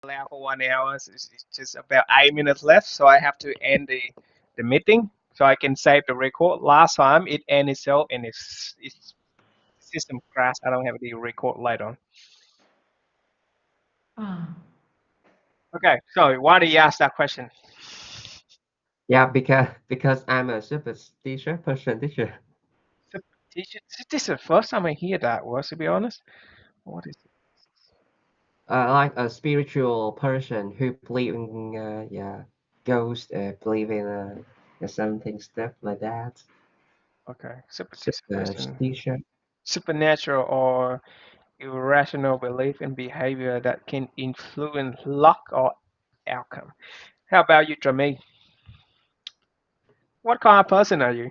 allowed for 1 hour. It's just about 8 minutes left, so I have to end the meeting so I can save the record. Last time it ended itself and it's system crashed. I don't have the record later on. Ah, Okay, so why do you ask that question? Yeah, because I'm a superstitious person, teacher. So, this is the first time I hear that word, to be honest. What is it? Like a spiritual person who believe in yeah ghosts, believe in something stuff like that. Okay, superstitious person. Superstition. Supernatural or irrational belief and behavior that can influence luck or outcome. How about you, Jermaine? What kind of person are you?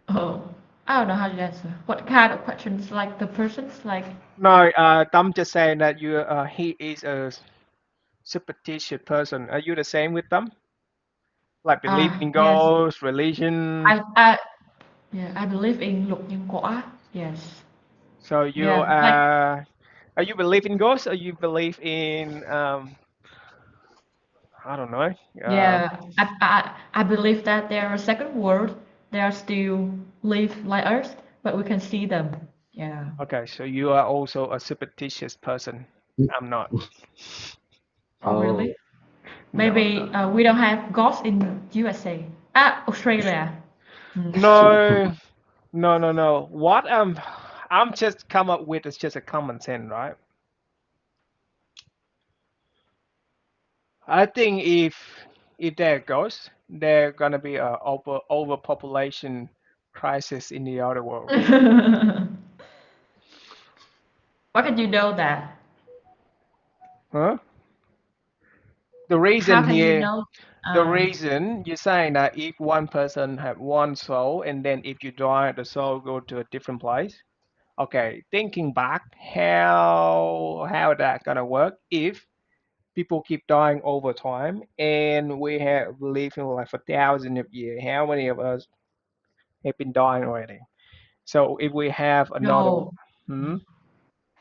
oh, I don't know how to answer. What kind of questions? Like the person's like, No, I'm just saying that he is a superstitious person. Are you the same with them? Like believe in yes, ghosts, religion. I, yeah, I believe in luật nhân quả. Yes, So you yeah, like, are you believe in ghosts or you believe in I don't know. yeah, I believe that there are second world. They are still live like us, but we can see them. Yeah. Okay, so you are also a superstitious person. I'm not. Oh, Oh, really? No, Maybe no. we don't have ghosts in USA. Australia. Hmm. No, no. What I'm just come up with is just a common sense, right? I think if there goes, there gonna be a overpopulation crisis in the other world. Why can you know that? Huh? The How reason can you here, know? the Uh, reason you're saying that if one person have one soul and then if you die, the soul go to a different place. Okay, thinking back, how that gonna work if people keep dying over time and we have living like for thousands of years? How many of us have been dying already? So if we have another, no. hmm,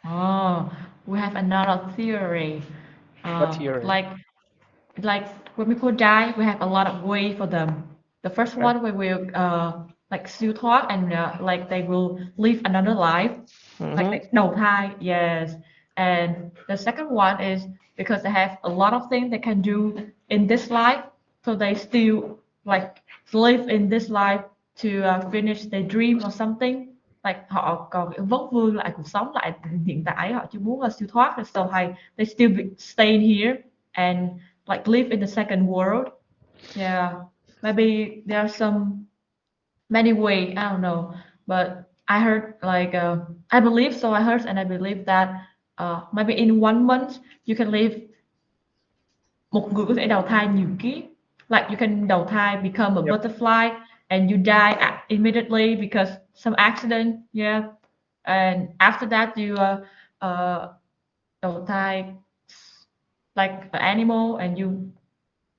Oh, we have another theory. what theory? Like when people die, we have a lot of way for them. The first Okay. one we will like siêu thoát and like they will live another life, like Hmm. they đầu thai, yes. And the second one is because they have a lot of things they can do in this life, so they still like live in this life to finish their dream or something. Like họ còn vấn vương lại cuộc sống lại hiện tại, họ chỉ muốn là siêu thoát, so they still be staying here and like live in the second world. Yeah, maybe there are some many way. I don't know, but I heard like I believe so. I heard and I believe that maybe in 1 month you can live. Một người có thể đầu thai nhiều kiếp. Like you can đầu thai become a Yep. butterfly and you die immediately because some accident. Yeah, and after that you uh, đầu thai like an animal and you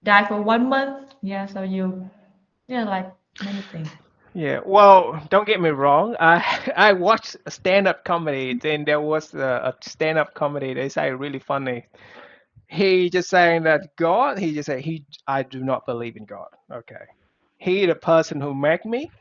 die for 1 month. Yeah, so you, yeah, like many things. Yeah. Well, don't get me wrong. I I watched a stand-up comedy. Then there was a stand-up comedy. They say really funny. He just saying that God. He just say he. I do not believe in God. Okay. He the person who make me.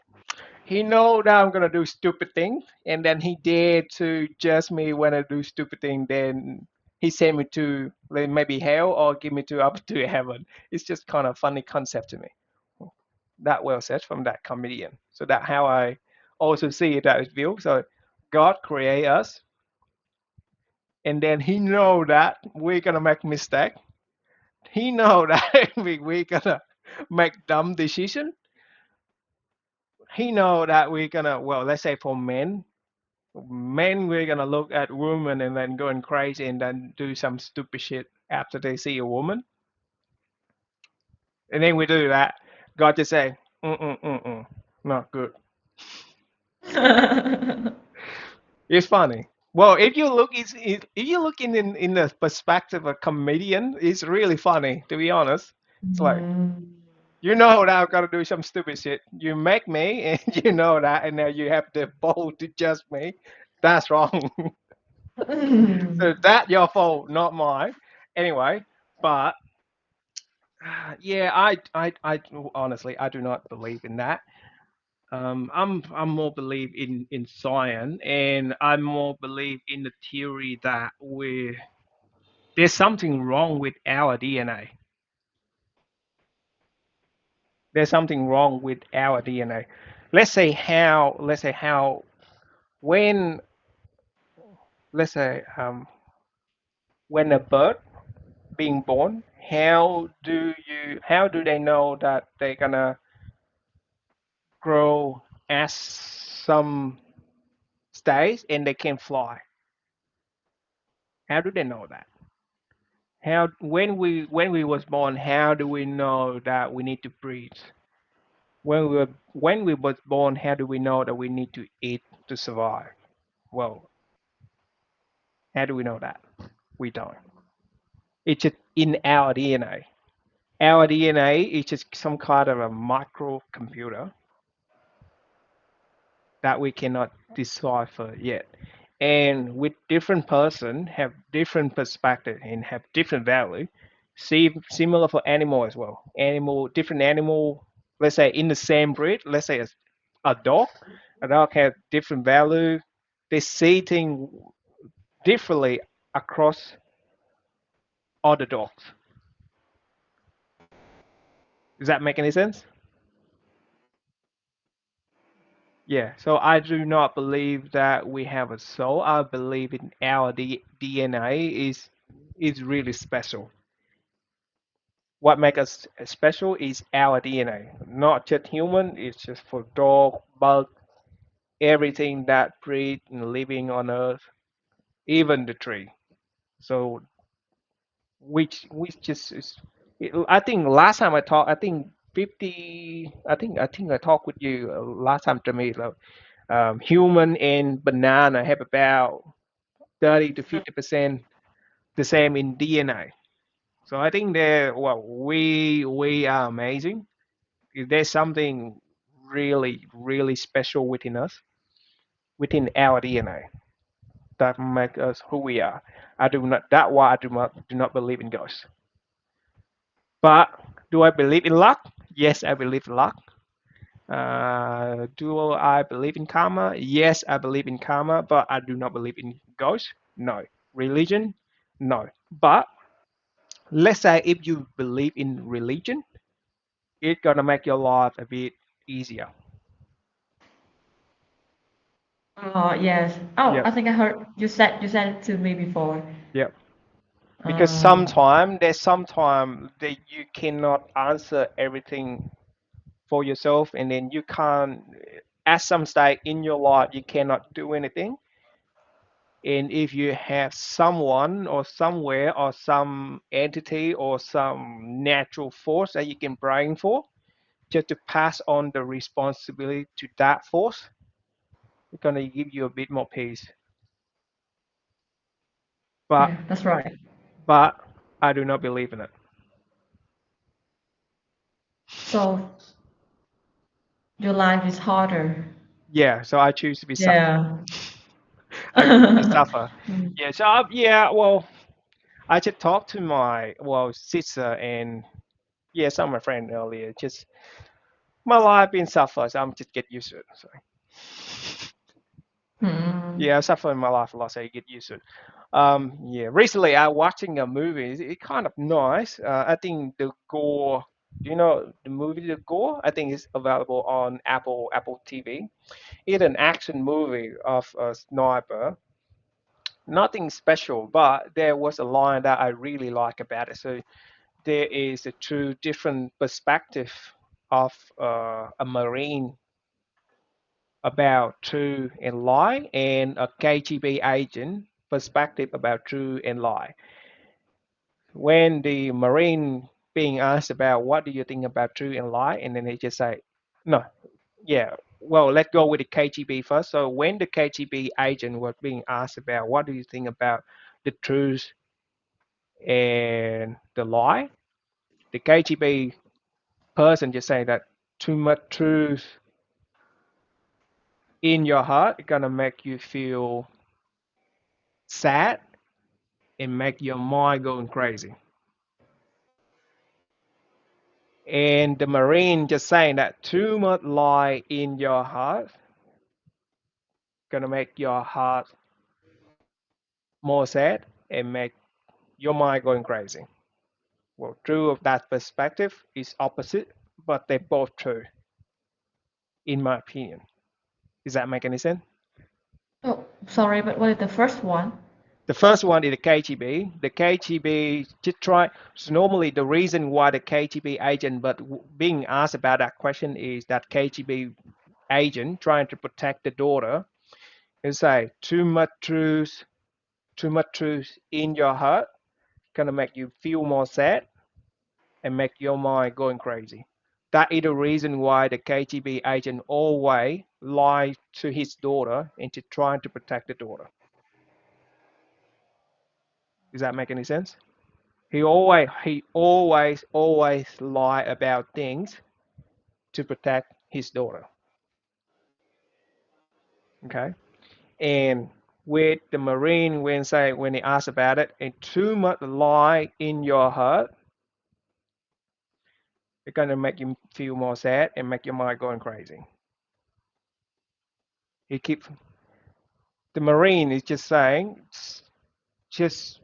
He know that I'm gonna do stupid thing, and then he dare to judge me when I do stupid thing. Then he send me to like, maybe hell or give me to up to heaven. It's just kind of funny concept to me. That well said from that comedian. So that how I also see it that view. So God create us, and then He know that we're gonna make mistake. He know that we're gonna make dumb decision. He know that we're gonna, well, let's say for men we're gonna look at women and then going crazy and then do some stupid shit after they see a woman, and then we do that. God just say, not good. It's funny. Well, if you look, if you look in the perspective of a comedian, it's really funny. To be honest, it's like Mm. you know that I've got to do some stupid shit. You make me, and you know that, and now you have the bold to judge me. That's wrong. So that your fault, not mine. Anyway, but yeah, I honestly I do not believe in that. I'm more believe in science, and I more believe in the theory that there's something wrong with our DNA. There's something wrong with our DNA. Let's say how when let's say when a bird being born, how do they know that they're gonna grow as some stage and they can fly? How do they know that? How when we was born, how do we know that we need to breathe? When we was born, how do we know that we need to eat to survive? Well, how do we know that? We don't. It's just in our DNA. Our DNA is just some kind of a microcomputer that we cannot decipher yet. And with different person have different perspective and have different value. See, similar for animal as well. Different animal. Let's say in the same breed. Let's say a dog. A dog have different value. They see things differently across all the dogs. Does that make any sense? Yeah, so I do not believe that we have a soul. I believe in our DNA is really special. What makes us special is our DNA, not just human. It's just for dog, bug, everything that breathe and living on Earth, even the tree. So which just is. I think last time I talked, I think 50. I think I talked with you last time to me. Like, human and banana have about 30 to 50% the same in DNA. So I think that well, we are amazing. If there's something really special within us, within our DNA, that make us who we are. I do not. That's why I do not believe in ghosts. But do I believe in luck? Yes, I believe in luck. Do I believe in karma? Yes, I believe in karma, but I do not believe in ghosts. No. Religion? No. But let's say if you believe in religion, it's gonna make your life a bit easier. Oh, yes. Oh, Yep. I think I heard you said it to me before. Yep. Because Uh, sometimes that you cannot answer everything for yourself, and then you can't. At some stage in your life, you cannot do anything. And if you have someone or somewhere or some entity or some natural force that you can bring for, just to pass on the responsibility to that force, it's gonna give you a bit more peace. But yeah, that's right. but I do not believe in it. So your life is harder. Yeah, so I choose to be suffer. Yeah. I choose to suffer. Mm. Yeah, so yeah, well, I just talked to my sister and yeah, some of my friend earlier. Just my life been suffer, so I'm just get used to it. So Mm. yeah, I suffer in my life a lot, so you get used to it. Yeah, recently I watching a movie. It's kind of nice. I think the Gore. Do you know the movie The Gore? I think it's available on Apple TV. It's an action movie of a sniper. Nothing special, but there was a line that I really like about it. So there is a two different perspective of a marine about true and lie, and a KGB agent perspective about true and lie. When the marine being asked about what do you think about true and lie, and then they just say, no, yeah, well, let's go with the KGB first. So when the KGB agent was being asked about what do you think about the truth and the lie, the KGB person just say that too much truth in your heart is gonna make you feel sad and make your mind going crazy. And the Marine just saying that too much lie in your heart gonna make your heart more sad and make your mind going crazy. Well, true of that perspective is opposite, but they're both true, in my opinion. Does that make any sense? Oh, sorry, but what is the first one? The first one is the KGB. The KGB just try. So normally, the reason why the KGB agent, but being asked about that question is that KGB agent trying to protect the daughter and say too much truth in your heart, gonna make you feel more sad and make your mind going crazy. That is the reason why the KGB agent always lied to his daughter into trying to protect the daughter. Does that make any sense? He always lie about things to protect his daughter. Okay, and with the Marine, when he asked about it, and too much lie in your heart, it's gonna make you feel more sad and make your mind going crazy. He keep the Marine is just saying, just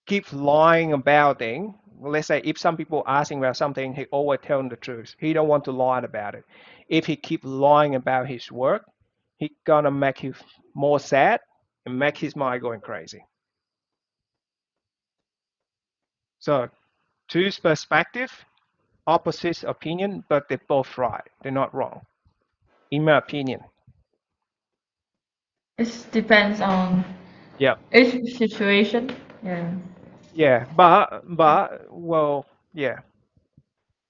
keep lying about things. Let's say if some people asking about something, he always tell them the truth. He don't want to lie about it. If he keep lying about his work, he gonna make you more sad and make his mind going crazy. So two perspective, opposite opinion, but they're both right. They're not wrong, in my opinion. It depends on Yeah, each situation. Yeah. yeah, but well, yeah.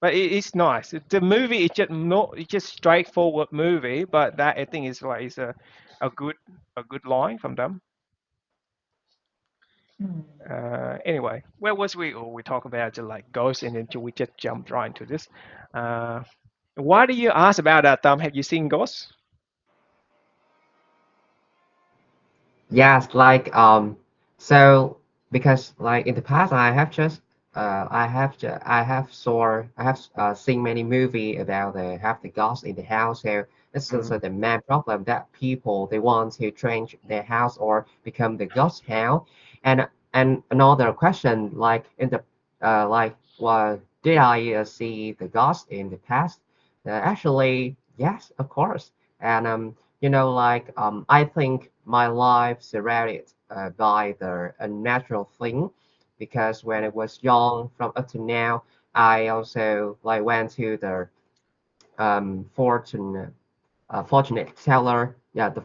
But it's nice. The movie is just not it's just straightforward movie, but that I think is like is a good a good line from them. Hmm. Anyway, where was we? Oh, we talk about just like ghosts, and then we just jumped right into this. Uh, why do you ask about that, Tom? Have you seen ghosts? Yes, like so because like in the past I have seen many movie about the have the ghosts in the house. So this is Mm, also the main problem that people they want to change their house or become the ghost house. And another question like in the like well did I see the ghost in the past? Actually, yes, of course. And like I think my life surrounded by the unnatural thing because when I was young from up to now I also like went to the fortune fortunate teller, yeah, the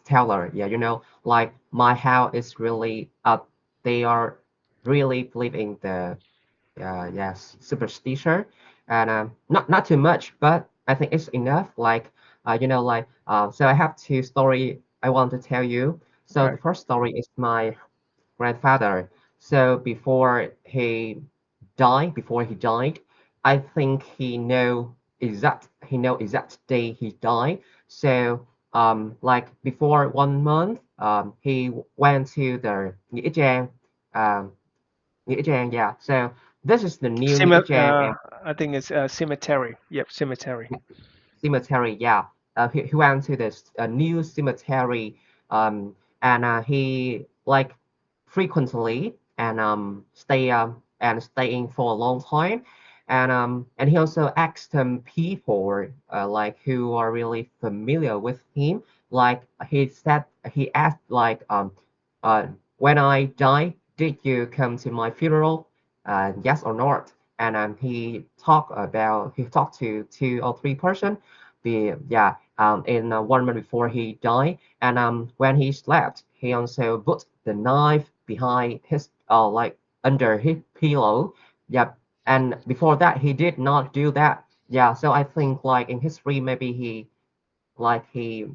teller, yeah, like my house is really up, they are really believing the yes, superstition, and not too much, but I think it's enough. Like, so I have two story I want to tell you. So okay. the first story is my grandfather. So before he died, I think he know exact day he died. So like before 1 month, he went to the Nghĩa Trang, um, Nghĩa Trang, yeah. So this is the new Nghĩa Cement, Trang I think it's cemetery. Yep, cemetery. cemetery, yeah. He went to this new cemetery, and he like frequently and staying for a long time, and he also asked some people like who are really familiar with him. Like he asked like uh, when I die, did you come to my funeral? Yes or not? And he talked to 2 or 3 person in 1 month before he died, and when he slept he also put the knife behind his like under his pillow. Yep. And before that he did not do that. Yeah, so I think like in history maybe like he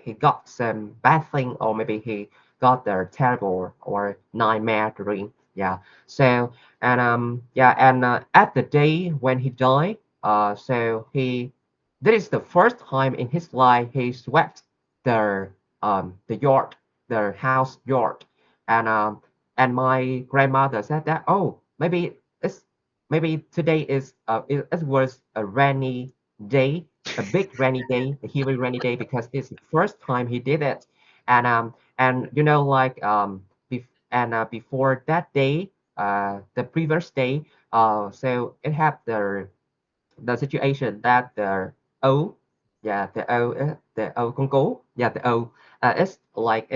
he got some bad thing, or maybe he got the terrible or nightmare dream. Yeah. So and at the day when he died, so he this is the first time in his life he sweat. the yard, the house yard, and and my grandmother said that, oh, it's maybe today it was a rainy day, a big rainy day, a heavy rainy day, because it's the first time he did it. And you know, like before that day, the previous day, so it had the situation that the O, yeah, the O con cú, yeah, the O, it's like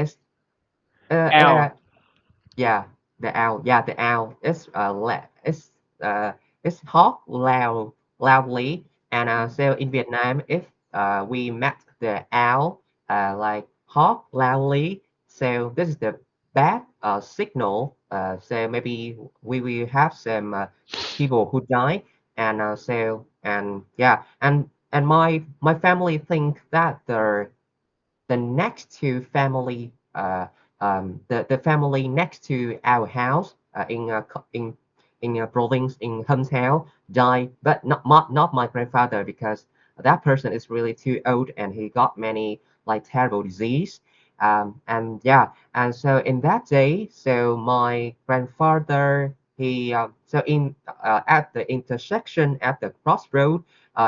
uh, uh, L. yeah, the owl, yeah, the owl, uh, it's hot loudly, and so in Vietnam, if we met the owl like hot loudly, so this is the bad signal. So maybe we will have some people who die, and and yeah, and my family think that the next to family the family next to our house in a province in hometown died, but not my grandfather, because that person is really too old and he got many like terrible disease. And yeah, and so in that day, so my grandfather, he so in at the intersection, at the crossroad,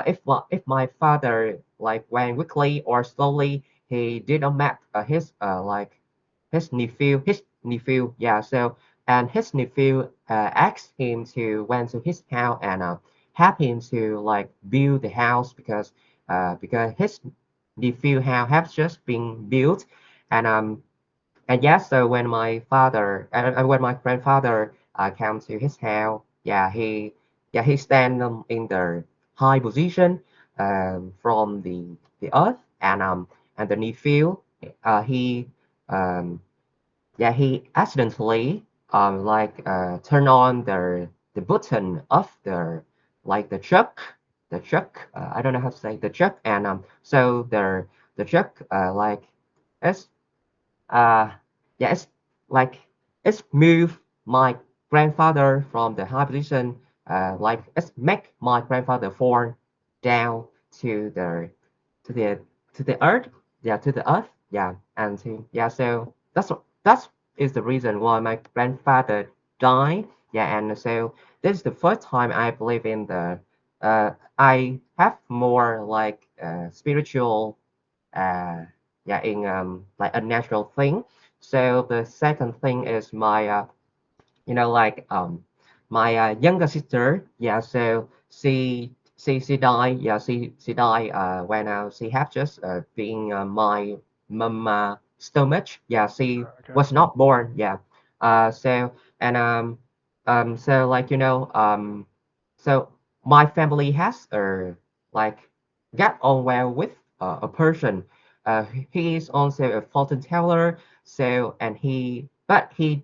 if my father like went quickly or slowly, he did not met like his nephew, yeah. So and his nephew asked him to went to his house and help him to like build the house, because his nephew house has just been built. And yes, so when my father and when my grandfather came to his house, he stand in the high position from the earth, and the nephew he um, he accidentally turn on the button of the chuck, I don't know how to say the chuck, and so the chuck it's uh, yeah, it's like it's move my grandfather from the high position, like it's make my grandfather fall down to to the to the earth, yeah, to the earth, yeah, so that's is the reason why my grandfather died, yeah, and so this is the first time I believe in I have more like spiritual uh, in like a natural thing. So the second thing is my you know like my younger sister, yeah. So she died, yeah. She died when she had just being my mom stomach, yeah. She Okay. was not born, yeah. So and so like so my family has like get on well with a person. He is also a fortune teller. So and he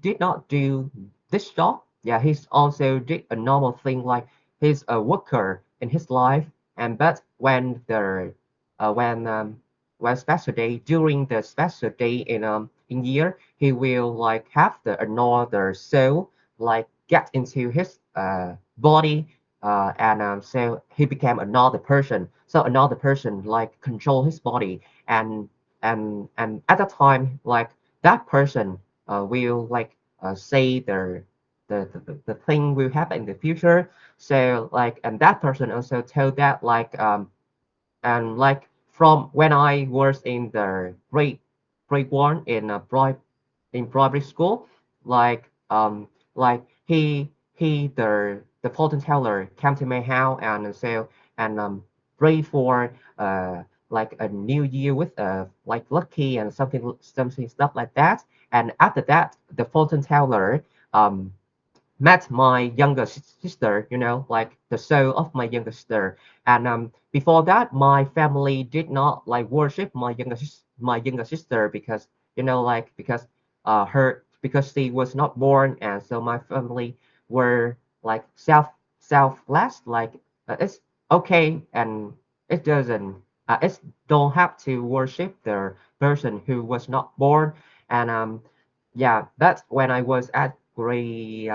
did not do this job. Yeah, he's also did a normal thing, like he's a worker in his life. And but when special day, during the special day in year, he will like have the another soul like get into his body, and so he became another person. So another person like control his body, and and at that time, like that person will like say the thing will happen in the future. So like, and that person also told that like and like from when I was in the grade one in in primary school, like he the fortune teller came to my house and so and pray for like a new year with like lucky and something stuff like that. And after that, the fortune teller um met my younger sister, like the soul of my younger sister. And before that, my family did not like worship my younger sister, because because her because she was not born, and so my family were like selfless, like it's okay, and it doesn't it don't have to worship the person who was not born. And yeah, that's when I was at grade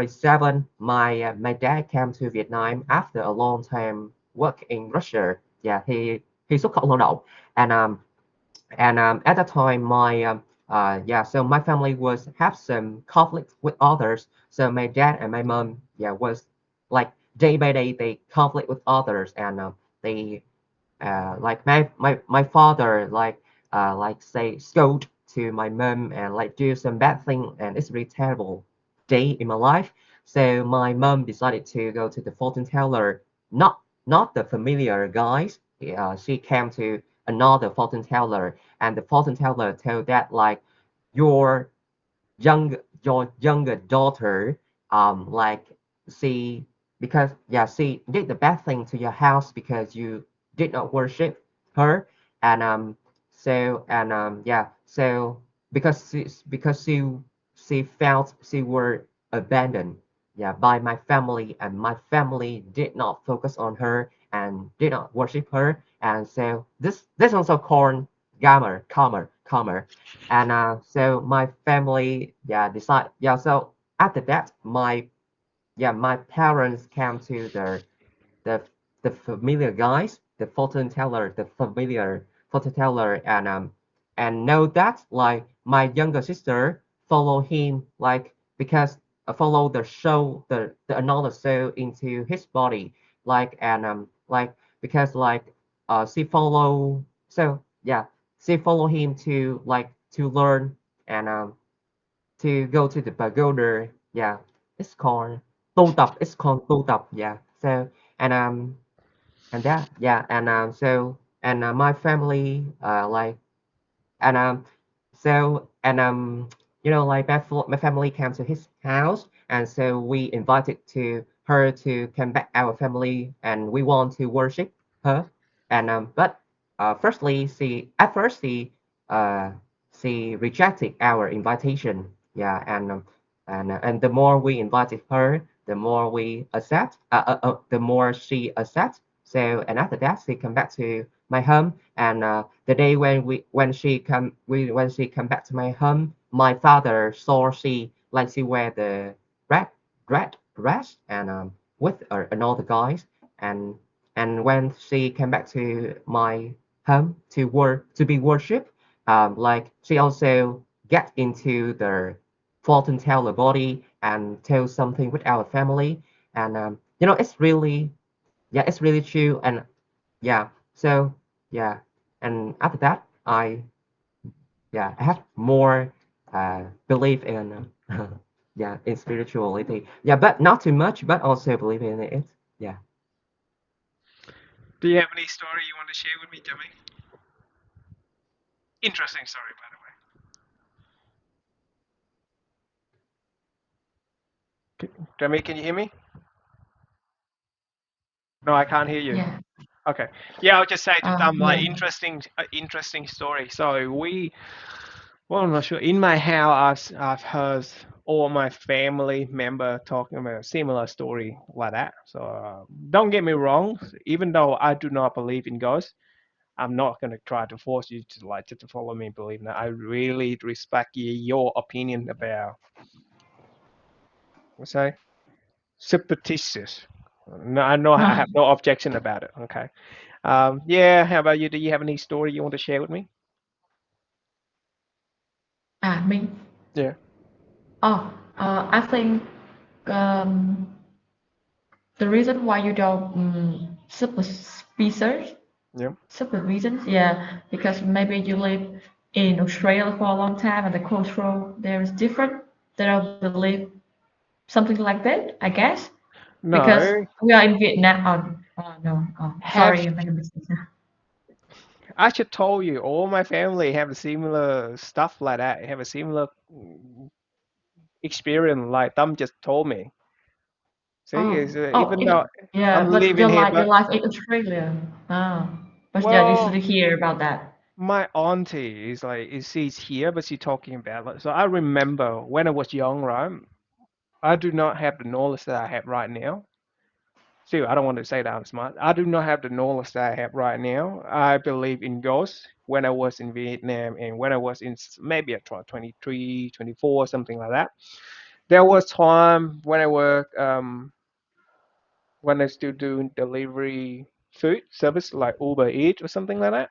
7. My dad came to Vietnam after a long time work in Russia. Yeah, he xuất khẩu lao động, and And at that time, so my family was have some conflict with others. So my dad and my mom, was like day by day they conflict with others, and they like my father like say scold to my mom and like do some bad thing, and it's really terrible day in my life. So my mom decided to go to the fortune teller, not not the familiar guys. She came to another fortune teller, and the fortune teller told that like your your younger daughter like she because she did the bad thing to your house because you did not worship her. And so because she felt she were abandoned by my family, and my family did not focus on her and did not worship her. And so this also called karma. And so my family decide so after that my parents came to the the familiar guys, the fortune teller, the familiar fortune teller, and know that like my younger sister follow him like because follow the show the another show into his body, like and like because like she follow so she follow him to like to learn and to go to the pagoda. It's called tu tập. So and my family and like my family came to his house, and so we invited to her to come back our family, and we want to worship her. And but firstly she at first uh she rejected our invitation. And the more we invited her, the more we accept the more she accepts. So and after that she come back to my home. And the day when she come back to my home, my father saw she wear the red red dress and with another guys. And and when she came back to my home to be worshipped, like she also get into the fortune teller body and tell something with our family. And it's really it's really true. And yeah so yeah and after that I have more belief in in spirituality, but not too much, but also believe in it. Yeah. Do you have any story you want to share with me, Jimmy? Interesting story, by the way. Jimmy, can you hear me? No, I can't hear you. Yeah. Okay. Yeah, I'll just say to Tom, like Yeah. interesting story. So well, I'm not sure. In my house, I've heard all my family member talking about a similar story like that. So don't get me wrong. Even though I do not believe in ghosts, I'm not gonna try to force you to like just to follow me and believe that. I really respect your opinion about what's that? Superstitious. No, I know I have no objection about it. Okay. Yeah. How about you? Do you have any story you want to share with me? Me. Yeah. Oh, I think um, the reason why you don't Yeah. supervisions, yeah, because maybe you live in Australia for a long time and the cultural there is different. They don't believe something like that, I guess, because No. we are in Vietnam. Oh no, Have sorry, I made a mistake. I should told you all my family have a similar stuff like that. Have a similar experience like Tom just told me. See, is even though I'm Yeah, but living here, your but life in Australia. Ah, but yeah, you should well, hear about that. my auntie is like she's here, but she's talking about like, so I remember when I was young, right? I do not have the knowledge that I have right now. Still, I don't want to say that I'm smart. I do not have the knowledge that I have right now. I believe in ghosts when I was in Vietnam and when I was in maybe at 23, 24, something like that. There was time when I work, when I still doing delivery food service like Uber Eats or something like that.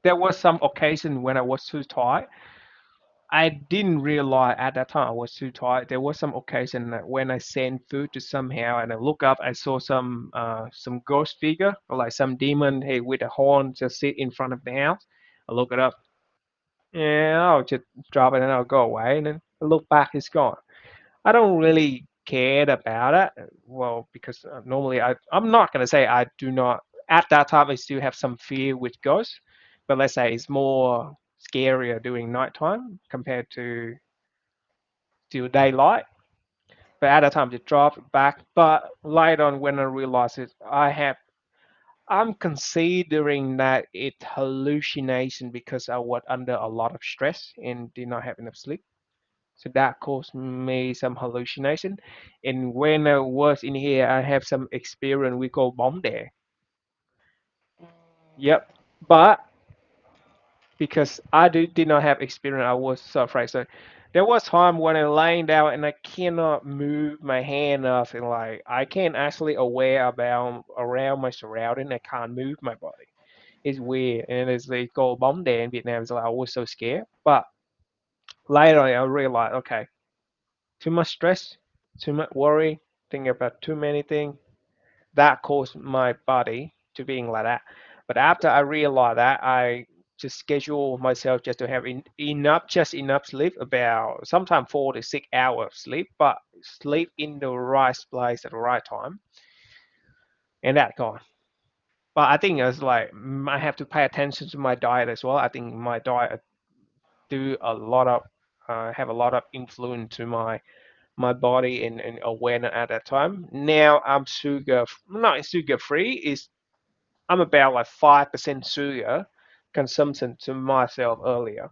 there was some occasion when I was too tired. I didn't realize at that time I was too tired. There was some occasion that when I sent food to somehow and I look up, I saw some ghost figure or like some demon, hey, with a horn just sit in front of the house. I look it up. Yeah, I'll just drop it and I'll go away. And then I look back, it's gone. I don't really care about it. Well, because normally I'm not going to say I do not. At that time, I still have some fear with ghosts, but let's say it's more scarier during nighttime compared to daylight. But at that time, just drop it back. But later on, when I realized it, I'm considering that it's hallucination because I was under a lot of stress and did not have enough sleep. So that caused me some hallucination. And when I was in here, I have some experience we call bomb there. Yep. But because did not have experience, I was so afraid. So there was time when I laying down and I cannot move my hand off and like I can't actually aware about around my surrounding. I can't move my body. It's weird. And it's they call bomb there in Vietnam. So I was so scared. But later on, I realized, okay, too much stress, too much worry, thinking about too many things. That caused my body to being like that. But after I realized that, I just schedule myself just to have just enough sleep, about sometimes 4 to 6 hours sleep, but sleep in the right place at the right time, and that gone. But I think it's like I have to pay attention to my diet as well. I think my diet do a lot of have a lot of influence to my body and awareness at that time. Now I'm not sugar free. Is I'm about like 5% sugar consumption to myself earlier.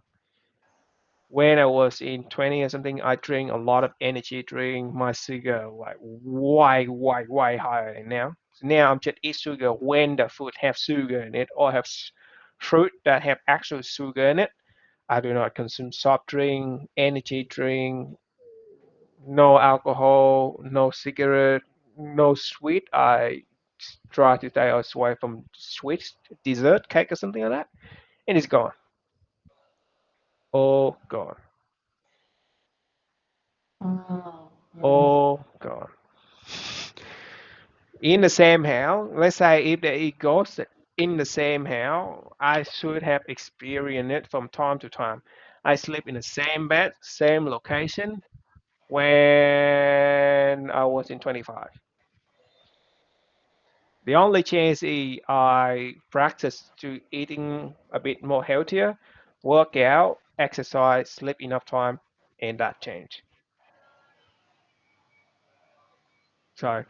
When I was in 20 or something, I drink a lot of energy drink. My sugar like way higher than now. So now I'm just eat sugar when the food have sugar in it or have fruit that have actual sugar in it. I do not consume soft drink, energy drink, no alcohol, no cigarette, no sweet. I try to stay away from sweet dessert, cake or something like that, and it's gone. All gone. Oh, yes. All gone. In the same house, let's say if it goes in the same house, I should have experienced it from time to time. I sleep in the same bed, same location when I was in 25. The only change is I practice to eating a bit more healthier, work out, exercise, sleep enough time, and that change. So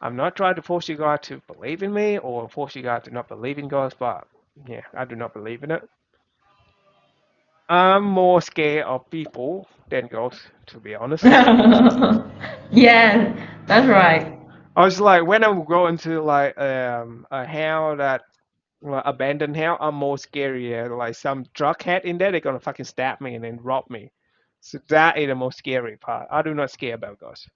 I'm not trying to force you guys to believe in me or force you guys to not believe in God, but yeah, I do not believe in it. I'm more scared of people than ghosts, to be honest. Yes, that's right. I was like, when I'm going to like a house that abandoned house, I'm more scary. Like some drug head in there, they're gonna fucking stab me and then rob me. So that is the most scary part. I do not scare about ghosts.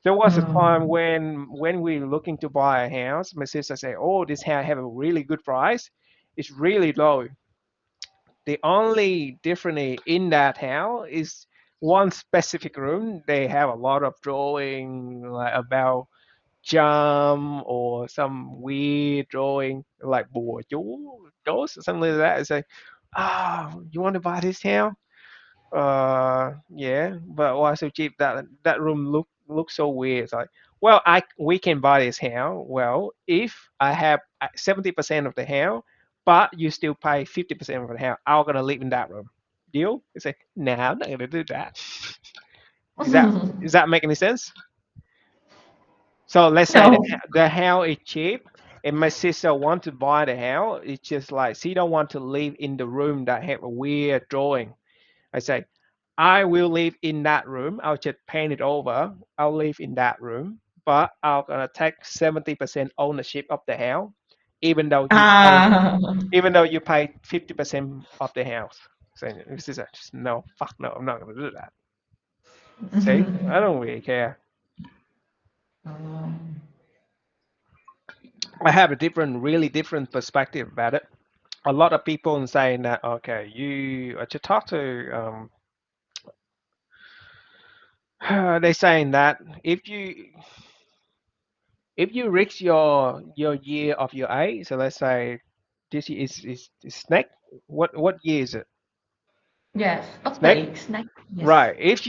There was a time Mm. when we looking to buy a house, my sister said, "Oh, this house have a really good price. It's really low. The only difference in that house is one specific room. They have a lot of drawing like about jump or some weird drawing like bùa chú, ghost or something like that. It's like, you want to buy this house? Yeah, but why so cheap? That room look so weird. It's like, well, I we can buy this house. Well, if I have 70% of the house, but you still pay 50% of the house, I'm gonna live in that room. Deal? It's like, no, I'm not gonna do that. Is that does that make any sense? So let's say No. the house is cheap, and my sister want to buy the house. It's just like she don't want to live in the room that have a weird drawing. I say, I will live in that room. I'll just paint it over. I'll live in that room, but I'm gonna take 70% ownership of the house, even though you pay Ah. 50% of the house. So this is just no, fuck no, I'm not gonna do that. See, I don't really care. Oh. I have a different, really different perspective about it. a lot of people saying that okay, you to talk to they saying that if you reach your year of your age, so let's say this is snake. What year is it? Yes. Snake. Okay. Snack. Yes. Right. If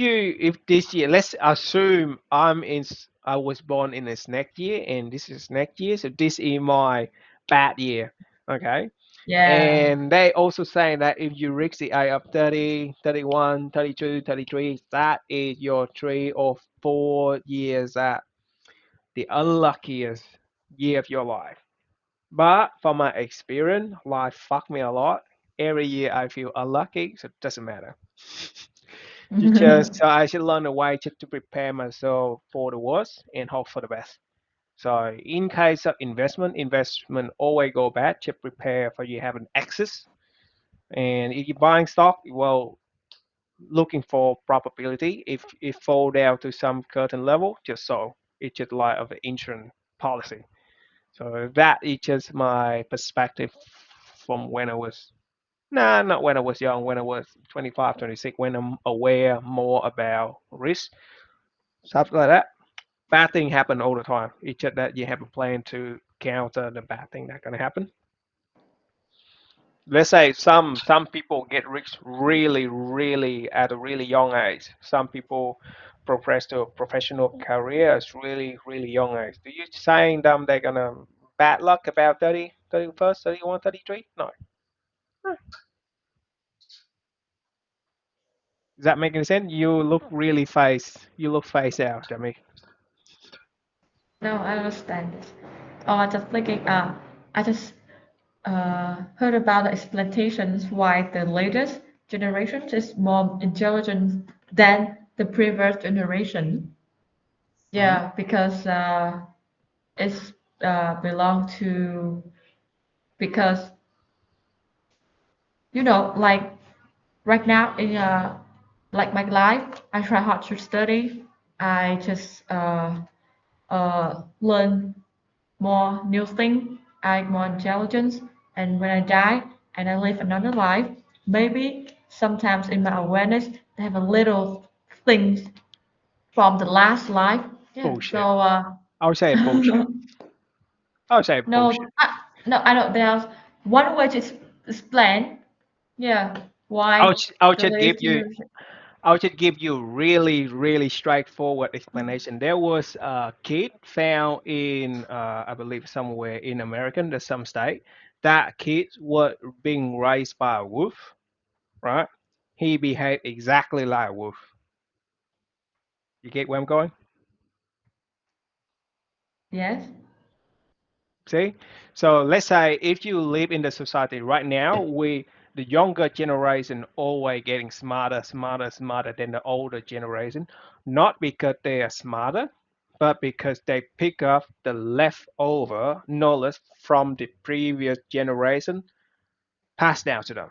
this year, let's assume I was born in a snake year and this is snake year, so this is my bad year. Okay. Yeah. And they also saying that if you reach the age of 30, 31, 32, 33, that is your 3 or 4 years at the unluckiest year of your life. But from my experience, life fucked me a lot. Every year I feel unlucky, so it doesn't matter. You just so I should learn a way to prepare myself for the worst and hope for the best. So in case of investment always go bad. Just prepare for you have an access. And if you're buying stock, well, looking for probability. If it fall down to some certain level, just so it's just like of an insurance policy. So that is just my perspective from when I was, nah, not when I was young, when I was 25, 26, when I'm aware more about risk, stuff like that. Bad thing happen all the time. It's just that you have a plan to counter the bad thing that gonna happen. Let's say some people get rich really at a really young age. Some people progress to a professional careers really young age. Do you saying them they're gonna bad luck about 30, 31st, 31, 33? No. No. Does that make any sense? You look face out, Demi. No, I understand this. Oh, I just thinking. I just heard about the explanations why the latest generation is more intelligent than the previous generation. Hmm. Yeah, because it's belong to because like right now in like my life, I try hard to study. I just learn more new things. I more intelligence, and when I die and I live another life, maybe sometimes in my awareness, I have a little things from the last life. Yeah. Bullshit. So I would say bullshit. I would say no, bullshit. I don't. There's one way to explain. Yeah, why I would the just give latest you generation. I'll just give you really straightforward explanation. There was a kid found in, I believe, somewhere in America, there's some state. That kid was being raised by a wolf, right? He behaved exactly like a wolf. You get where I'm going? Yes. See? So let's say if you live in the society right now, the younger generation always getting smarter than the older generation, not because they are smarter, but because they pick up the leftover knowledge from the previous generation passed down to them.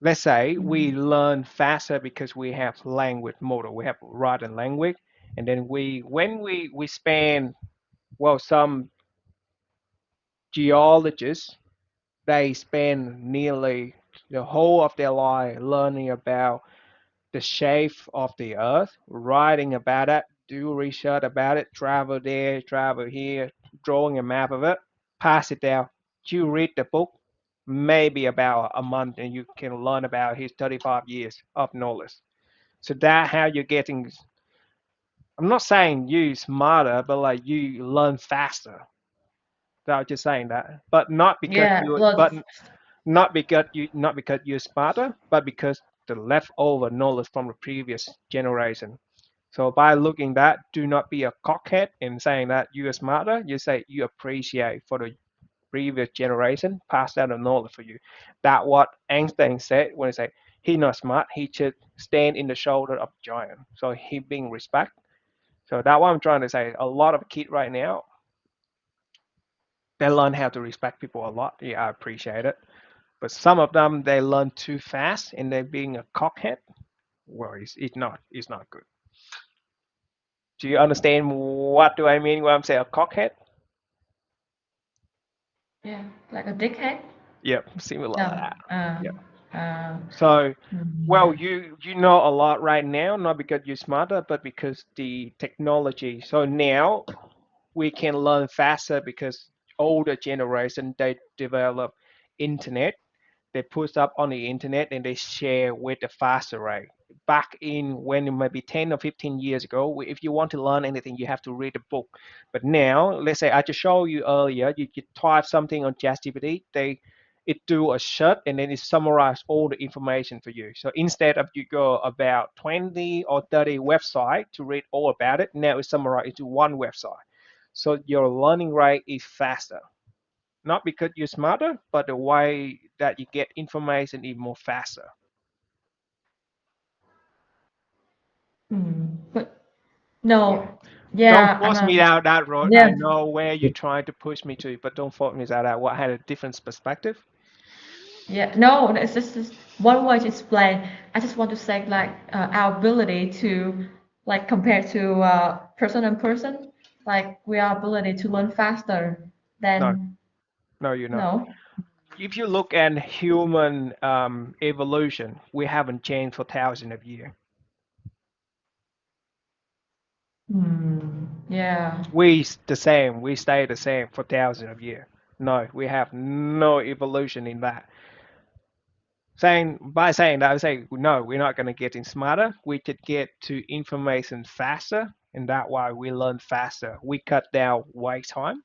Let's say we Mhm. learn faster because we have language model, we have written language, and then when we spend well some geologists they spend nearly the whole of their life learning about the shape of the earth, writing about it, do research about it, travel there, travel here, drawing a map of it, pass it down. You read the book, maybe about a month, and you can learn about his 35 years of knowledge. So that how you're getting. I'm not saying you smarter, but like you learn faster. So I'm just saying that, but not because Yeah. you, Look. but not because you're smarter, but because the leftover knowledge from the previous generation. So by looking that, do not be a cockhead and saying that you are smarter. You say you appreciate for the previous generation pass down the knowledge for you. That what Einstein said when he said he not smart, he should stand in the shoulder of giant. So he being respect. So that what I'm trying to say. A lot of kids right now they learn how to respect people a lot. Yeah, I appreciate it. But some of them they learn too fast and they're being a cockhead. Well, it's not good. Do you understand what do I mean when I'm saying a cockhead? Yeah. Like a dickhead. Yep, similar to No. that. Yeah. Uh, So, well, mm, you know a lot right now, not because you're smarter, but because the technology. So now we can learn faster because older generation they develop internet. They put up on the internet and they share with the faster rate. Back in when it might be 10 or 15 years ago, if you want to learn anything, you have to read a book. But now, let's say I just showed you earlier, you type something on ChatGPT, it do a search and then it summarize all the information for you. So instead of you go about 20 or 30 website to read all about it, now it's summarized into one website. So your learning rate is faster. Not because you're smarter, but the way that you get information is more faster. but Yeah. no, Don't yeah, force me down that road. yeah, I know where you're trying to push me to, but don't force me down that. What had a different perspective? yeah. No, it's just one way to explain. I just want to say like our ability to like compare to person and person, like we our ability to learn faster No, than no, you're not. no. If you look at human evolution, we haven't changed for thousands of years. Yeah. The same. We stay the same for thousands of years. No, we have no evolution in that. Saying that, I say no, we're not going to get in smarter. We could get to information faster, and that why we learn faster. We cut down wait time.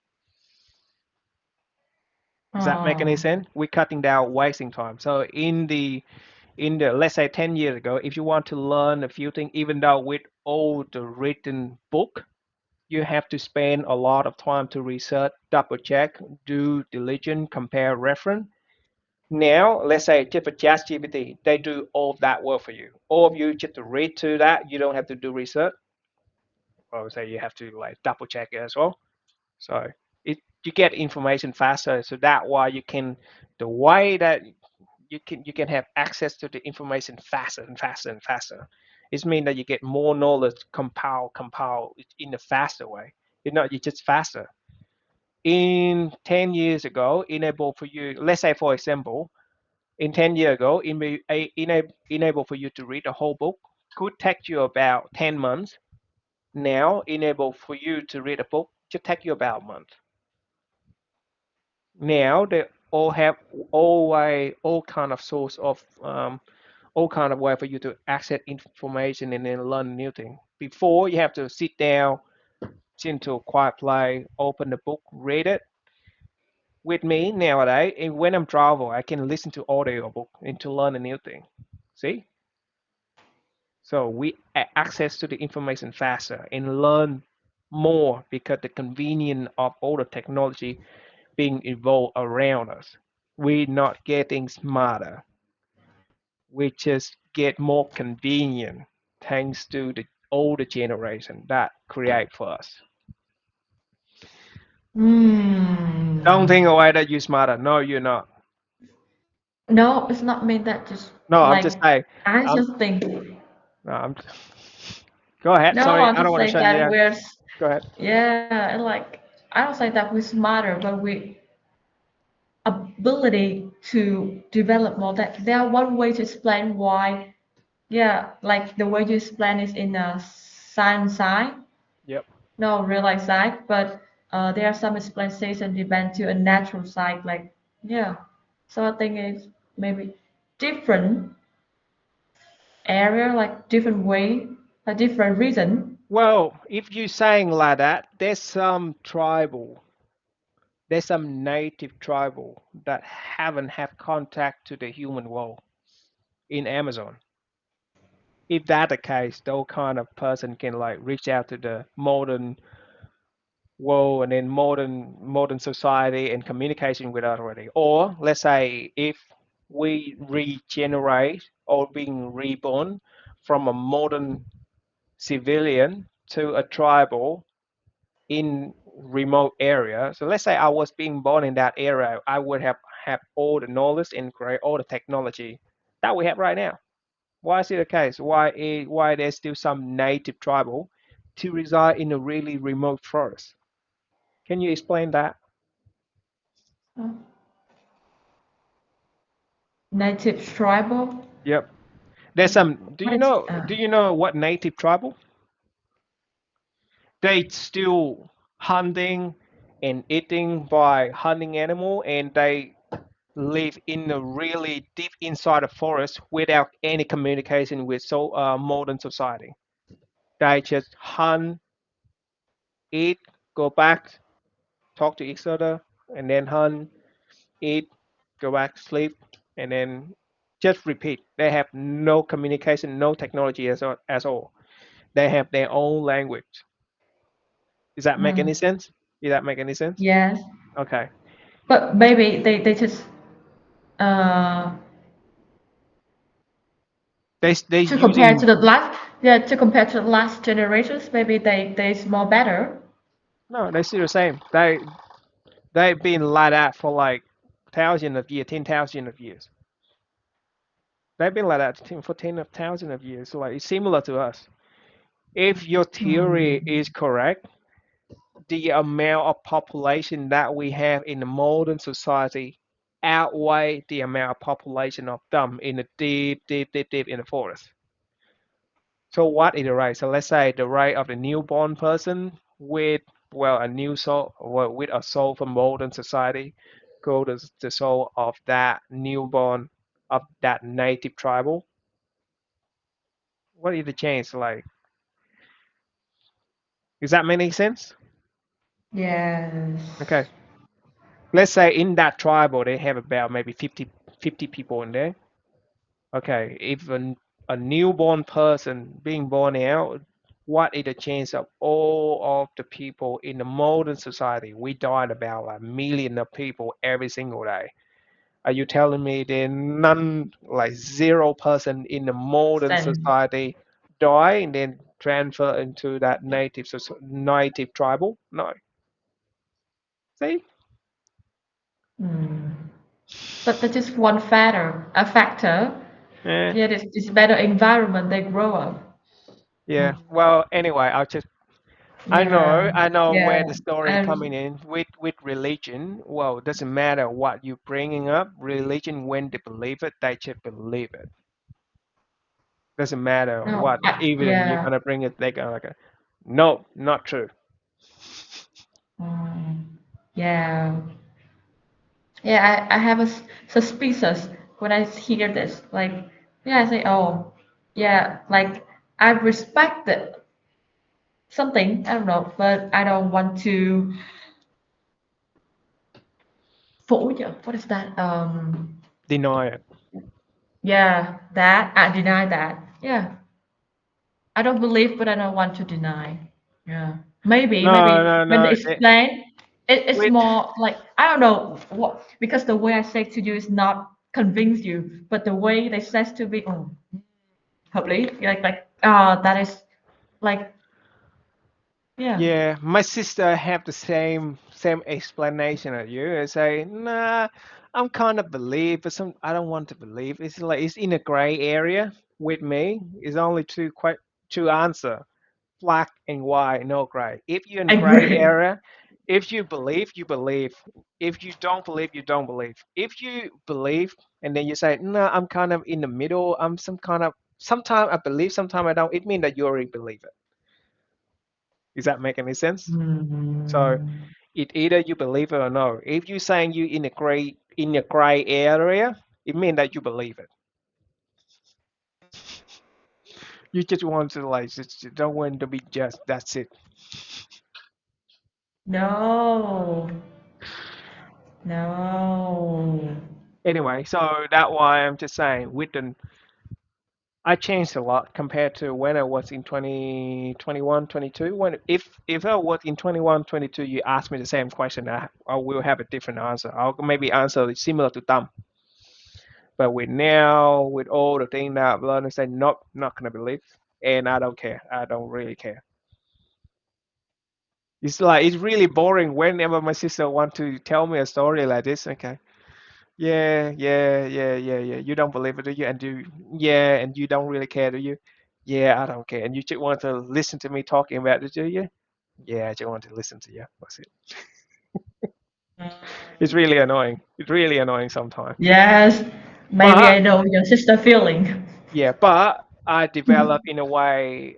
Does that make any Oh. sense? We're cutting down wasting time. So in the let's say 10 years ago, if you want to learn a few things, even though with all the written book, you have to spend a lot of time to research, double check, do diligence, compare reference. Now, let's say just for ChatGPT, they do all of that work for you. All of you just to read to that, you don't have to do research. I would say you have to like double check it as well. So you get information faster. So that why you can the way that you can have access to the information faster and faster and faster. It means that you get more knowledge compile in a faster way. You're just faster. In 10 years ago, enable for you, let's say for example, in 10 years ago, enable for you to read a whole book could take you about 10 months. Now, enable for you to read a book just take you about a month. Now they all have all kind of source of all kind of way for you to access information and then learn new thing. Before you have to sit down, sit into a quiet place, open the book, read it. With me nowadays, and when I'm travel, I can listen to audio book and to learn a new thing. See? So we access to the information faster and learn more because the convenience of all the technology being evolved around us. We're not getting smarter. We just get more convenient thanks to the older generation that create for us. Don't think Hmm. away that you're smarter. No, you're not. No, it's not mean that just No, I'm just like saying. I I'm, just think no, go ahead. no, Sorry, I'm I don't just want to saying shut you that down. Go ahead. yeah, and like I don't say that we're smarter, but we ability to develop more. That there are one way to explain why. Yeah, like the way you explain is in a science side, Yep. no real life side, but there are some explanation depend to a natural side. Like yeah, so I think it's maybe different area, like different way, a different reason. Well, if you're saying like that, there's some native tribal that haven't had contact to the human world in Amazon. If that the case, those kind of person can like reach out to the modern world and then modern society and communication with us already. Or let's say if we regenerate or being reborn from a modern civilian to a tribal in remote area. So let's say I was being born in that area, I would have all the knowledge and create all the technology that we have right now. Why is it the case? Why there's still some native tribal to reside in a really remote forest? Can you explain that? Native tribal. Yep. There's some. Do What you is know? Do you know what native tribal? They still hunting and eating by hunting animal, and they live in a really deep inside the forest without any communication with modern society. They just hunt, eat, go back, talk to each other, and then hunt, eat, go back, sleep, and then just repeat. They have no communication, no technology as all. They have their own language. Does that make any mm, sense? Does that make any sense? yes, Okay. but maybe they just uh They to compare to using the last, yeah, to compare to the last generations, maybe they's more better. no, they still the same. They've been like that for like thousands of years, 10,000 of years. They've been like that for 10,000 of years. So like it's similar to us. If your theory Mm, is correct, the amount of population that we have in the modern society outweigh the amount of population of them in the deep in the forest. So what is the rate? So let's say the rate of the newborn person with well a new soul well, with a soul from modern society go to the soul of that newborn of that native tribal. What is the change like? Does that make any sense? yes. Okay. Let's say in that tribal they have about maybe 50 people in there. Okay. If a newborn person being born out, what is the chance of all of the people in the modern society? We died about like million of people every single day. Are you telling me then none, like 0% in the modern Then society die and then transfer into that native tribal? No. See? mm. But that's just one factor. A factor. Yeah. Yeah, it's better environment they grow up. Yeah. Mm. Well, anyway, Yeah, I know yeah. where the story coming And in with religion. Well, it doesn't matter what you're bringing up. Religion, when they believe it, they just believe it. Doesn't matter no, what evidence you're yeah. gonna bring it. They gonna like, no, not true. Mm, yeah. Yeah, I have a suspicious when I hear this. Like, yeah, I say, oh, yeah, like I respect something, I don't know, but I don't want to what is that? Deny it. Yeah, that I deny that. Yeah, I don't believe, but I don't want to deny. Yeah, No, maybe no, when they no. explain, it's With more like I don't know what because the way I say to you is not convince you, but the way they says to me, oh, hợp lý, that is like yeah. yeah, my sister have the same explanation as you. I say, nah, I'm kind of believe, but some I don't want to believe. It's like it's in a gray area with me. It's only two answer, black and white, no gray. If you're in gray Agree. area, if you believe, you believe. If you don't believe, you don't believe. If you believe and then you say, no, I'm kind of in the middle. I'm some kind of sometimes I believe, sometimes I don't. It means that you already believe it. Does that make any sense? So Mm, it either you believe it or no. If you saying you in a gray area, it means that you believe it. You just want to like just don't want to be just that's it. no, no. Anyway, so that why I'm just saying with the I changed a lot compared to when I was in 2021, 22. When if I was in 21, 22, you ask me the same question, I will have a different answer. I'll maybe answer it similar to them. But with now, with all the things that I've learned, I say nope, not gonna believe, and I don't care. I don't really care. It's like it's really boring whenever my sister want to tell me a story like this. Okay, yeah. You don't believe it, do you? And yeah, and you don't really care, do you? Yeah, I don't care. And you just want to listen to me talking about it, do you? Yeah, I just want to listen to you. That's it. It's really annoying. It's really annoying sometimes. Yes, Maybe But I know your sister feeling. yeah, but I develop in a way.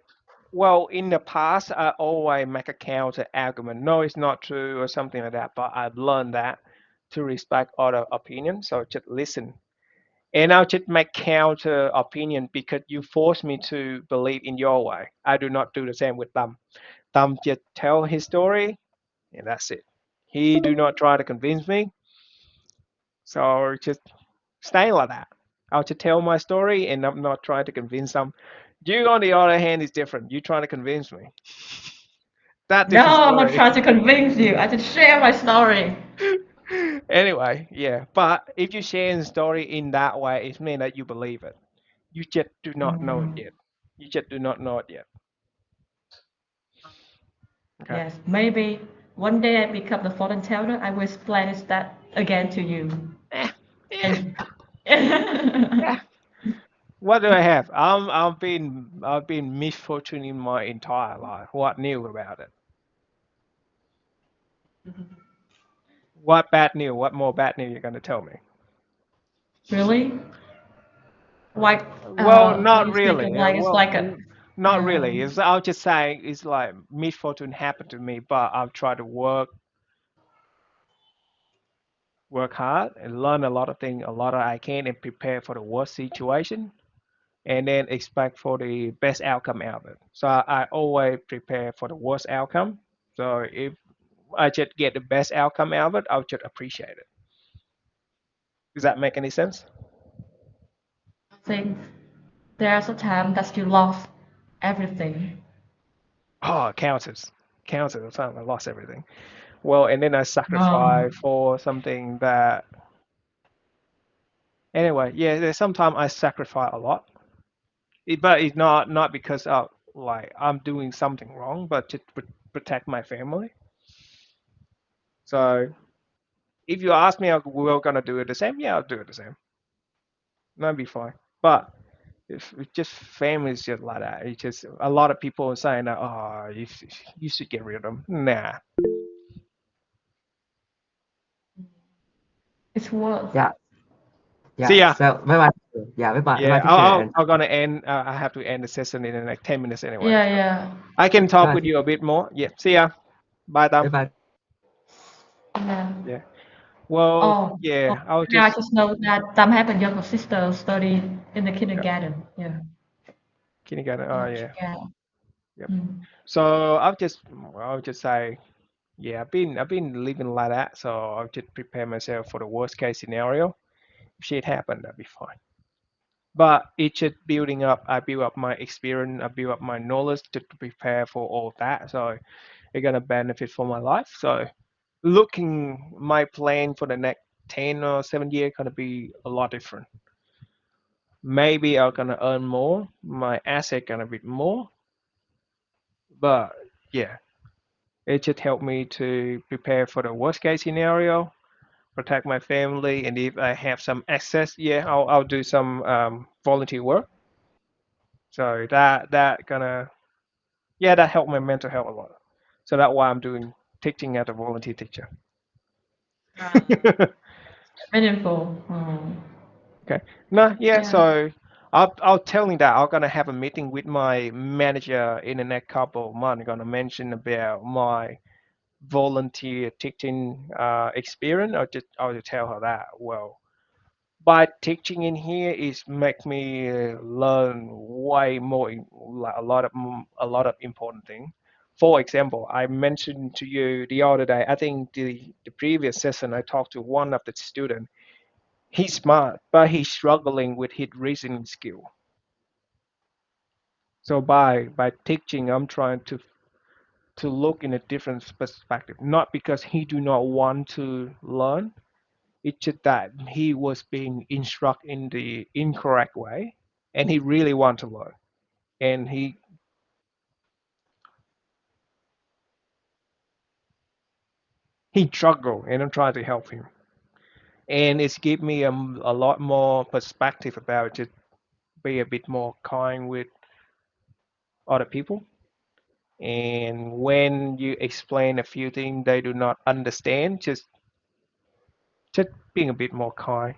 Well, in the past, I always make a counter argument. No, it's not true or something like that. But I've learned that to respect other opinions. So just listen. And I'll just make counter opinion because you force me to believe in your way. I do not do the same with Tam. Tam just tell his story and that's it. He do not try to convince me. So just stay like that. I'll just tell my story and I'm not trying to convince them. You, on the other hand, is different. You trying to convince me. That No, different I'm not story. trying to convince you. I just share my story. Anyway, yeah. But if you share the story in that way, it means that you believe it. You just do not know it Mm, yet. You just do not know it yet. Okay. yes, maybe one day I become the fortune teller. I will explain that again to you. Eh, eh, And eh. What do I have? I've been misfortune in my entire life. What new about it? What bad news? What more bad news you're gonna tell me? really, like, Well, what not you think really. of, like, it's like a, Not uh, really. It's I'll just say it's like misfortune happened to me, but I've tried to work hard and learn a lot of things, a lot of I can, and prepare for the worst situation, and then expect for the best outcome out of it. So I always prepare for the worst outcome. So if I just get the best outcome out of it, I'll just appreciate it. Does that make any sense? thing. There's a time that you lost everything. Oh, counters. Counters. The time I lost everything. Well, and then I Oh, sacrifice for something that. Anyway, yeah. There's sometimes I sacrifice a lot, but it's not because of like I'm doing something wrong, but to protect my family. So if you ask me, we're gonna do it the same. Yeah, I'll do it the same. That'd be fine. But if it's just families just like that, it's just a lot of people are saying that, oh, you should get rid of them. Nah. it's worth. Yeah, See yeah. ya. So bye bye. Yeah, bye Yeah, bye, teacher, and I'm gonna end. I have to end the session in the next 10 minutes anyway. Yeah, So yeah, I can talk bye, with you a bit more. Yeah. See ya. Bye, bye Tom. bye. yeah. Yeah. Well, Oh, oh, yeah. I'll now I just just know that Tam have a younger sister study in the yeah. kindergarten. Yeah, Kindergarten. Oh, yeah. yeah. Yep. Mm. So I'll just say, yeah. I've been living like that. So I'll just prepare myself for the worst case scenario. If shit happen, that'd be fine. But it's just building up. I build up my experience. I build up my knowledge to prepare for all that. So it's gonna benefit for my life. So looking my plan for the next 10 or 7 years gonna be a lot different. Maybe I'm gonna earn more. My asset gonna be more. But yeah, it just helped me to prepare for the worst case scenario, protect my family, and if I have some access, yeah, I'll do some volunteer work. So that gonna yeah, that helped my mental health a lot. So that's why I'm doing teaching as a volunteer teacher. Meaningful. Oh, Okay. No, yeah. yeah. So I'll tell you that I'm gonna have a meeting with my manager in the next couple of months. I'm gonna mention about my volunteer teaching experience. I'll just tell her that. Well, by teaching in here is make me learn way more, like a lot of important things. For example, I mentioned to you the other day. I think the previous session I talked to one of the students. He's smart, but he's struggling with his reasoning skill. So by teaching, I'm trying to look in a different perspective. Not because he do not want to learn, it's just that he was being instructed in the incorrect way, and he really want to learn, and he struggled, and I'm trying to help him, and it's give me a lot more perspective about just be a bit more kind with other people. And when you explain a few things they do not understand, just being a bit more kind.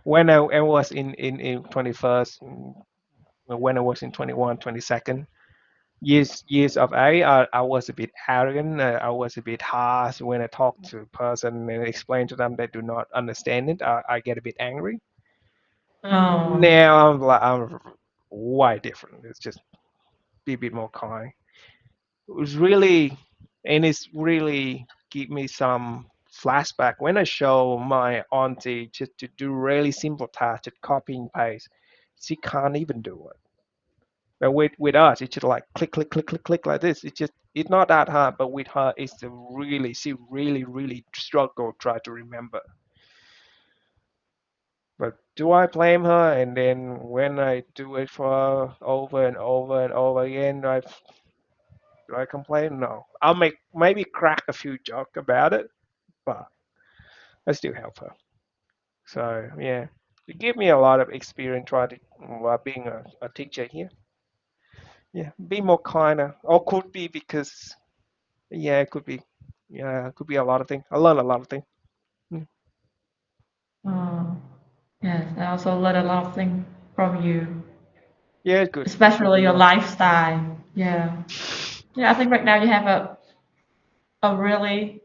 when I was in 21st, when I was in 21, 22nd years of age, I was a bit arrogant. I was a bit harsh when I talk to a person and explain to them they do not understand it. I get a bit angry. Oh. Now I'm way different. It's just be a bit more kind. It was really, and it's really give me some flashback when I show my auntie just to do really simple tasks, just copy and paste. She can't even do it. But with us, it's just like click, click, click, click, click like this. It's not that hard. But with her, it's a really she really struggle try to remember. But do I blame her? And then when I do it for her over and over and over again, do I complain? No. I'll make maybe crack a few jokes about it, but I still help her. So yeah, it gave me a lot of experience trying to being a teacher here. Yeah, be more kinder, or could be because yeah, it could be. Yeah, it could be a lot of things. I learned a lot of things. Mm. Oh. Yes, I also learned a lot of things from you, Yeah, it's good. It's good to especially your learn. lifestyle. Yeah. Yeah, I think right now you have a really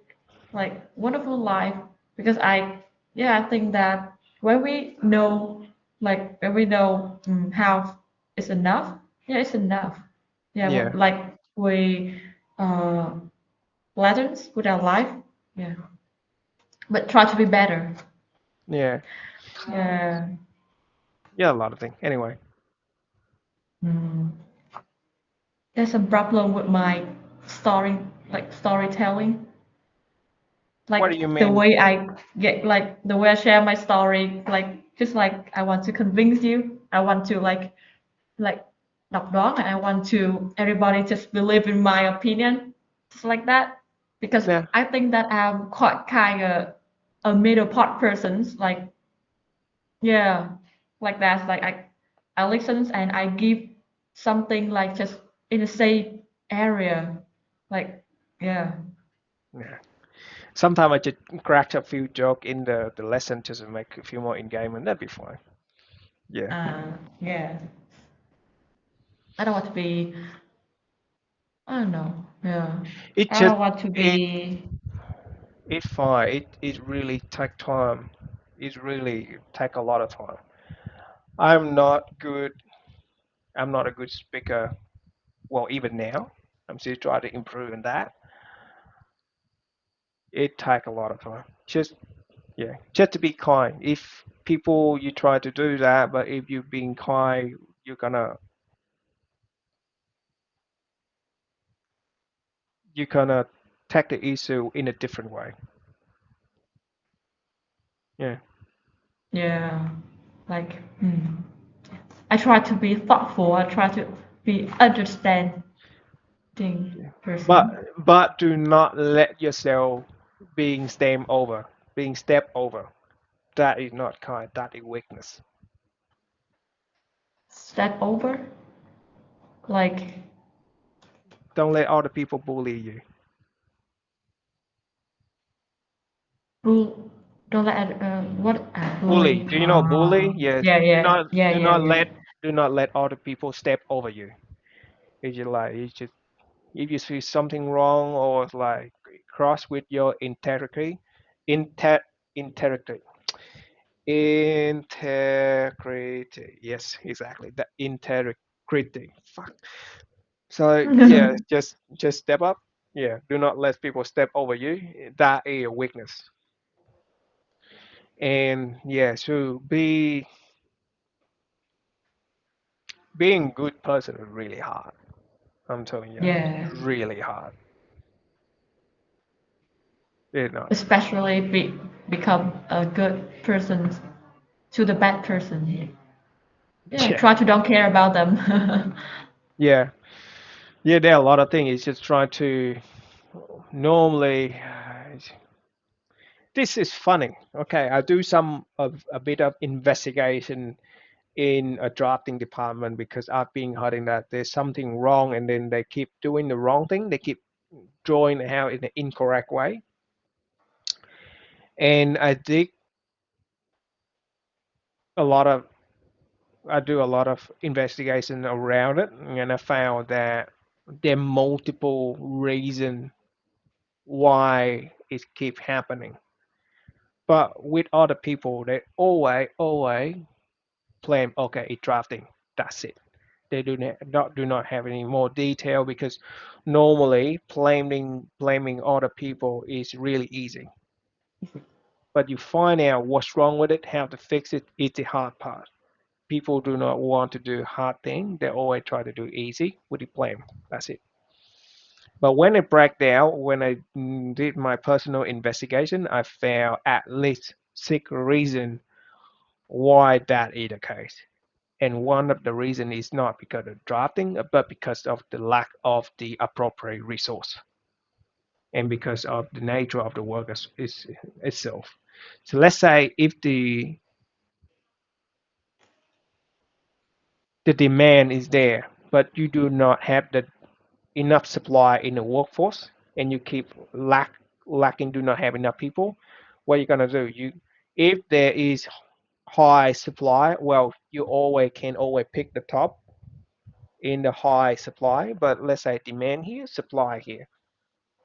like wonderful life because I think that when we know when we know how it's enough, yeah, it's enough. Yeah, Yeah, like we uh balance with our life. Yeah, but try to be better. yeah, Yeah. yeah, a lot of things. Anyway, Mm. There's a problem with my story, like storytelling, what do like you the mean? way I get, like the way I share my story, like just like I want to convince you, I want to like knock down, and I want to everybody just believe in my opinion, just like that, because Yeah, I think that I'm quite kind of a middle part person, like yeah, like that, like I listen and I give something like just in the same area, like yeah. yeah. Sometimes I just crack a few joke in the lesson just to make a few more engagement. That'd be fine. Yeah, Yeah, I don't want to be, I don't know, yeah, it I just don't want to it be. it fine. It really take time. It really take a lot of time. I'm not good. I'm not a good speaker. Well, even now, I'm still trying to improve in that. It take a lot of time. Just yeah, just to be kind. If people you try to do that, but if you're being kind, you're gonna take the issue in a different way. Yeah, Yeah, like I try to be thoughtful, I try to be understanding yeah. But person. but do not let yourself being stepped over. Being stepped over. That is not kind. That is weakness. Step over, like Don't let other people bully you. bull, don't let what Bully. bully. Do you know bully? Yes. Yeah, Do yeah, not yeah, do yeah, not yeah. let do not let other people step over you. It's just if you see something wrong or like cross with your integrity, inter integrity, integrity. Yes, exactly. The integrity. Fuck. So yeah, just step up. Yeah, do not let people step over you. That is a weakness. And yeah, so being a good person is really hard. I'm telling you, Yeah, it's really hard. It's not. especially become a good person to the bad person. Yeah, Yeah, try to don't care about them. yeah, yeah. There are a lot of things. It's just trying to normally. This is funny. Okay, I do some of a bit of investigation in a drafting department because I've been hearing that there's something wrong, and then they keep doing the wrong thing. They keep drawing it out in the incorrect way, and I dig a lot of I do a lot of investigation around it, and I found that there are multiple reasons why it keeps happening. But with other people, they always claim, okay, it's drafting. That's it. They do not have any more detail because normally blaming other people is really easy. But you find out what's wrong with it, how to fix it, it's the hard part. People do not want to do hard thing. They always try to do easy with the blame. That's it. But when it break down, when I did my personal investigation, I found at least 6 reasons why that is the case. And one of the reason is not because of drafting, but because of the lack of the appropriate resource and because of the nature of the work itself. So let's say if the demand is there, but you do not have the enough supply in the workforce, and you keep lacking, do not have enough people, what are you gonna do? If there is high supply, well, you always pick the top in the high supply, but let's say demand here, supply here,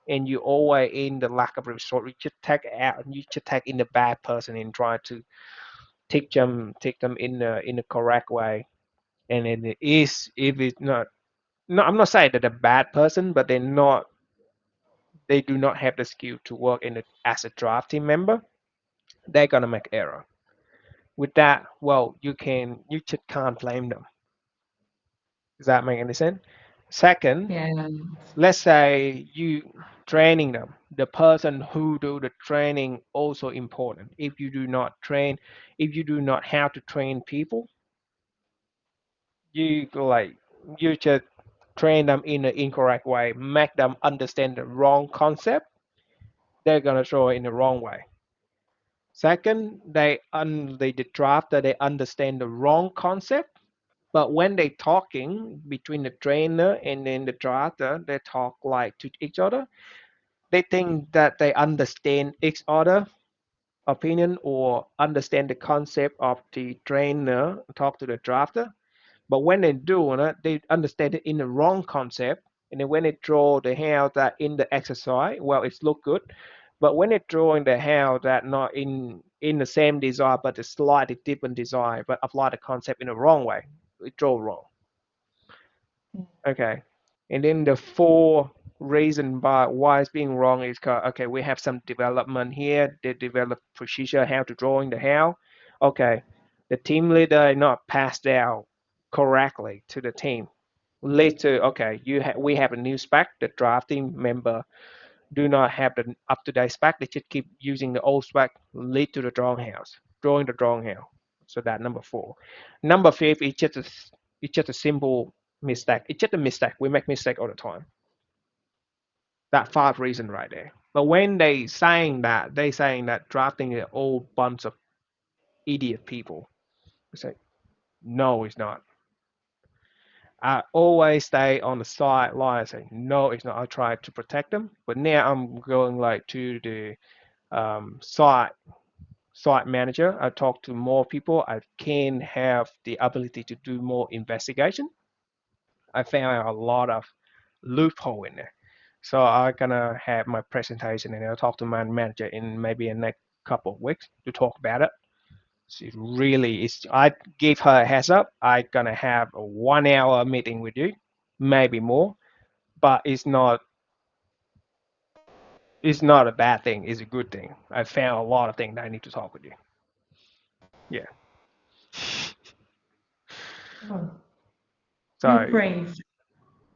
and you always in the lack of resource. You should take in the bad person and try to take them in the correct way. And then it is if it's not, no, I'm not saying that a bad person, but they do not have the skill to work as a draft team member. They're gonna make error. With that, well, you just can't blame them. Does that make any sense? Second, Yeah. let's say you training them. The person who do the training also important. If you do not have to train people, you you just train them in the incorrect way, make them understand the wrong concept. They're gonna throw it in the wrong way. Second, the drafter they understand the wrong concept, but when they talking between the trainer and then the drafter, they talk like to each other. They think that they understand each other opinion or understand the concept of the trainer talk to the drafter. But when they do it, they understand it in the wrong concept. And then when they draw the how that in the exercise, well, it's look good. But when they drawing the how that not in the same design, but a slightly different design, but apply the concept in the wrong way, it draw wrong. Okay. And then the four reason why it's being wrong is okay, we have some development here. They develop procedure how to drawing the how. Okay. The team leader not passed out correctly to the team. Later, okay, we have a new spec. The drafting member do not have the up to date spec. They just keep using the old spec. Lead to the drawing the drawing house. So that number four. Number five is just a simple mistake. It's just a mistake. We make mistake all the time. That five reason right there. But when they saying that drafting is all bunch of idiot people. We say no, it's not. I always stay on the sideline and say no, it's not. I try to protect them, but now I'm going like to the site manager. I talk to more people. I can have the ability to do more investigation. I found a lot of loophole in there. So I'm gonna have my presentation and I'll talk to my manager in maybe in the next couple of weeks to talk about it. She really is. I gave her a heads up. I gonna have a 1 hour meeting with you, maybe more. But it's not a bad thing. It's a good thing. I found a lot of things that I need to talk with you. Yeah. Oh, you So brave.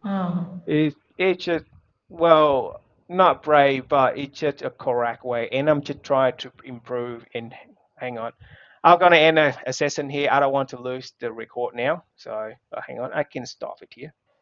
Oh. it's just well not brave, but it's just a correct way, and I'm just trying to improve. And hang on, I'm gonna end a session here. I don't want to lose the record now, so hang on. I can stop it here.